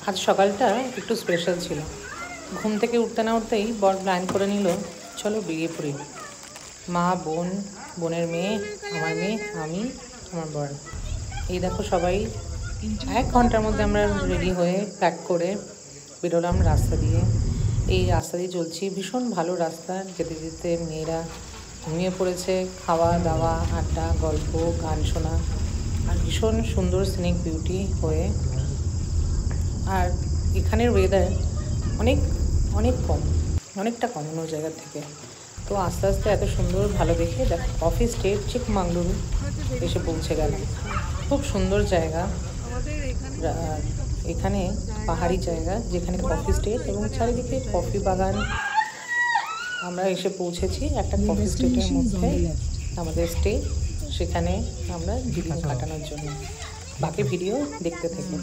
আজ সকালটা একটু স্পেশাল ছিল। ঘুম থেকে উঠতে না উঠতেই বর প্ল্যান করে নিল, চলো বেরিয়ে পড়ি। মা, বোন, বোনের মেয়ে, আমার মেয়ে, আমি, আমার বর। এই দেখো সবাই 1 ঘন্টার মধ্যে আমরা রেডি হয়ে প্যাক করে বেরোলাম রাস্তা দিয়ে। এই রাস্তা দিয়ে চলছি, ভীষণ ভালো রাস্তা। যেতে যেতে মেয়েরা ঘুমিয়ে পড়েছে। খাওয়া দাওয়া, আড্ডা, গল্প, গান শোনা, আর ভীষণ সুন্দর সিনিক বিউটি হয়ে। আর এখানের ওয়েদার অনেক অনেক কম, অনেকটা কম অন্য জায়গার থেকে। তো আস্তে আস্তে এত সুন্দর ভালো দেখে দেখো কফি স্টেট চিকমাগলুরু এসে পৌঁছে গেলাম। খুব সুন্দর জায়গা। এখানে পাহাড়ি জায়গা যেখানে কফি স্টেট এবং চারিদিকে কফি বাগান। আমরা এসে পৌঁছেছি একটা কফি স্টেটের মধ্যে আমাদের স্টে। সেখানে আমরা জীবন কাটানোর জন্য। বাকি ভিডিও দেখতে থাকি।